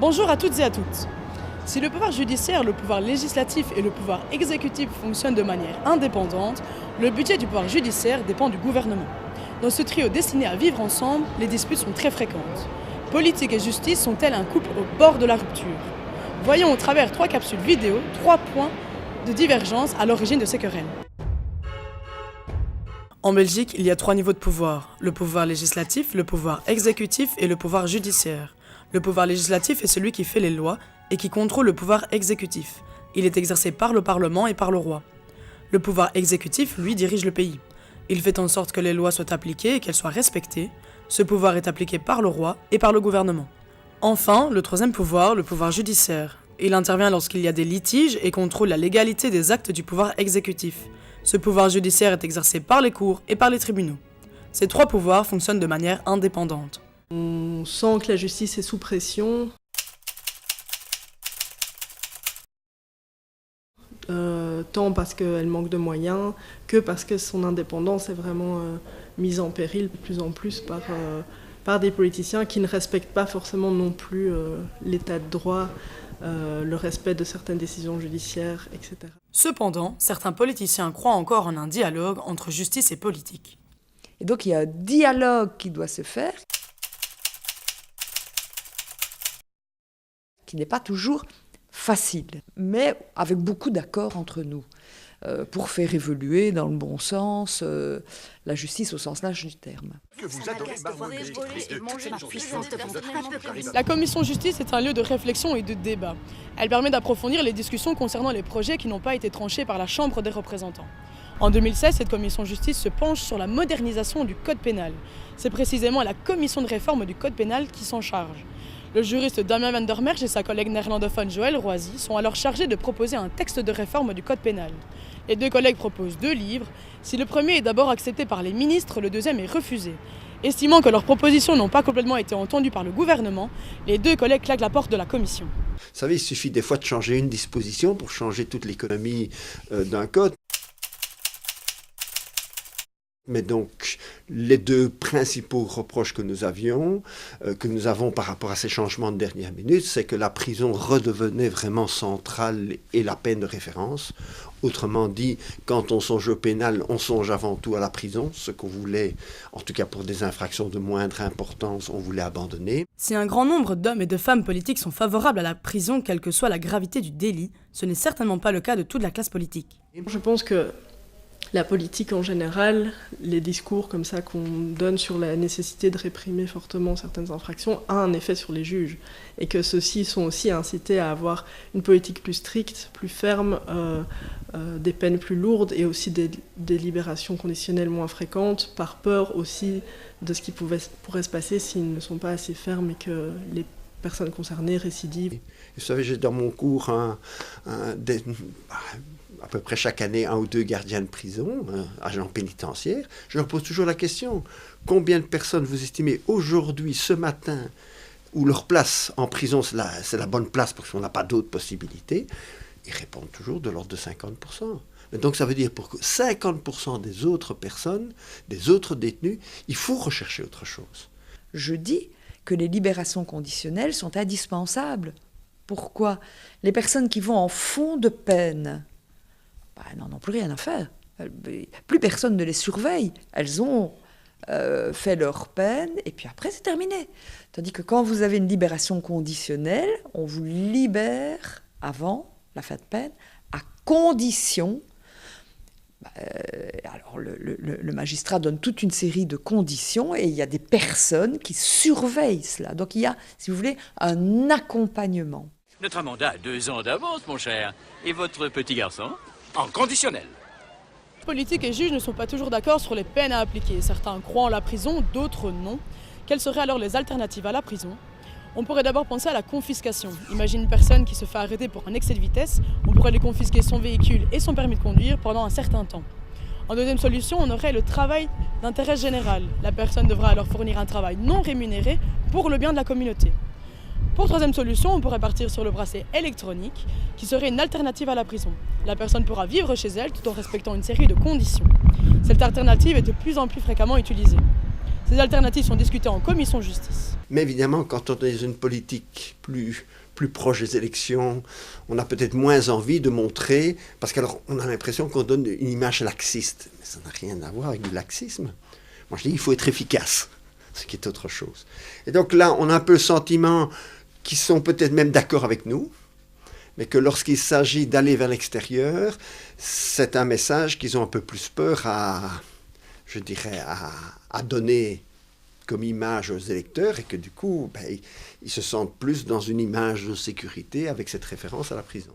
Bonjour à toutes et à toutes. Si le pouvoir judiciaire, le pouvoir législatif et le pouvoir exécutif fonctionnent de manière indépendante, le budget du pouvoir judiciaire dépend du gouvernement. Dans ce trio destiné à vivre ensemble, les disputes sont très fréquentes. Politique et justice sont-elles un couple au bord de la rupture? Voyons au travers 3 capsules vidéo 3 points de divergence à l'origine de ces querelles. En Belgique, il y a 3 niveaux de pouvoir. Le pouvoir législatif, le pouvoir exécutif et le pouvoir judiciaire. Le pouvoir législatif est celui qui fait les lois et qui contrôle le pouvoir exécutif. Il est exercé par le Parlement et par le roi. Le pouvoir exécutif, lui, dirige le pays. Il fait en sorte que les lois soient appliquées et qu'elles soient respectées. Ce pouvoir est appliqué par le roi et par le gouvernement. Enfin, le troisième pouvoir, le pouvoir judiciaire. Il intervient lorsqu'il y a des litiges et contrôle la légalité des actes du pouvoir exécutif. Ce pouvoir judiciaire est exercé par les cours et par les tribunaux. Ces 3 pouvoirs fonctionnent de manière indépendante. On sent que la justice est sous pression. Tant parce qu'elle manque de moyens que parce que son indépendance est vraiment mise en péril de plus en plus par des politiciens qui ne respectent pas forcément non plus l'état de droit, le respect de certaines décisions judiciaires, etc. Cependant, certains politiciens croient encore en un dialogue entre justice et politique. Et donc il y a un dialogue qui doit se faire, qui n'est pas toujours facile, mais avec beaucoup d'accords entre nous, pour faire évoluer dans le bon sens la justice au sens large du terme. La commission justice est un lieu de réflexion et de débat. Elle permet d'approfondir les discussions concernant les projets qui n'ont pas été tranchés par la Chambre des représentants. En 2016, cette commission justice se penche sur la modernisation du code pénal. C'est précisément la commission de réforme du code pénal qui s'en charge. Le juriste Damien van der Merch et sa collègue néerlandophone Joël Roisy sont alors chargés de proposer un texte de réforme du code pénal. Les 2 collègues proposent 2 livres. Si le premier est d'abord accepté par les ministres, le deuxième est refusé. Estimant que leurs propositions n'ont pas complètement été entendues par le gouvernement, les 2 collègues claquent la porte de la commission. Vous savez, il suffit des fois de changer une disposition pour changer toute l'économie d'un code. Mais donc, les 2 principaux reproches que nous avons par rapport à ces changements de dernière minute, c'est que la prison redevenait vraiment centrale et la peine de référence. Autrement dit, quand on songe au pénal, on songe avant tout à la prison, ce qu'on voulait, en tout cas pour des infractions de moindre importance, on voulait abandonner. Si un grand nombre d'hommes et de femmes politiques sont favorables à la prison, quelle que soit la gravité du délit, ce n'est certainement pas le cas de toute la classe politique. Je pense que la politique en général, les discours comme ça qu'on donne sur la nécessité de réprimer fortement certaines infractions, a un effet sur les juges. Et que ceux-ci sont aussi incités à avoir une politique plus stricte, plus ferme, des peines plus lourdes et aussi des libérations conditionnelles moins fréquentes, par peur aussi de ce qui pourrait se passer s'ils ne sont pas assez fermes et que les personnes concernées récidivent. Vous savez, j'ai dans mon cours à peu près chaque année 1 ou 2 gardiens de prison, agents pénitentiaires. Je leur pose toujours la question, combien de personnes vous estimez aujourd'hui, ce matin, où leur place en prison, c'est la bonne place parce qu'on n'a pas d'autres possibilités? Ils répondent toujours de l'ordre de 50%. Mais donc ça veut dire pour 50% des autres personnes, des autres détenus, il faut rechercher autre chose. Je dis que les libérations conditionnelles sont indispensables. Pourquoi? Les personnes qui vont en fond de peine, n'en ont plus rien à faire. Plus personne ne les surveille. Elles ont fait leur peine et puis après c'est terminé. Tandis que quand vous avez une libération conditionnelle, on vous libère avant la fin de peine à condition. Alors le magistrat donne toute une série de conditions et il y a des personnes qui surveillent cela. Donc il y a, si vous voulez, un accompagnement. Notre mandat a 2 ans d'avance, mon cher. Et votre petit garçon? En conditionnel. Politiques et juges ne sont pas toujours d'accord sur les peines à appliquer. Certains croient en la prison, d'autres non. Quelles seraient alors les alternatives à la prison? On pourrait d'abord penser à la confiscation. Imagine une personne qui se fait arrêter pour un excès de vitesse, on pourrait lui confisquer son véhicule et son permis de conduire pendant un certain temps. En deuxième solution, on aurait le travail d'intérêt général. La personne devra alors fournir un travail non rémunéré pour le bien de la communauté. Pour troisième solution, on pourrait partir sur le bracelet électronique, qui serait une alternative à la prison. La personne pourra vivre chez elle tout en respectant une série de conditions. Cette alternative est de plus en plus fréquemment utilisée. Ces alternatives sont discutées en commission de justice. Mais évidemment, quand on est dans une politique plus proche des élections, on a peut-être moins envie de montrer, parce qu'alors on a l'impression qu'on donne une image laxiste. Mais ça n'a rien à voir avec du laxisme. Moi je dis il faut être efficace, ce qui est autre chose. Et donc là, on a un peu le sentiment qu'ils sont peut-être même d'accord avec nous, mais que lorsqu'il s'agit d'aller vers l'extérieur, c'est un message qu'ils ont un peu plus peur à donner comme image aux électeurs, et que du coup, ils se sentent plus dans une image de sécurité avec cette référence à la prison.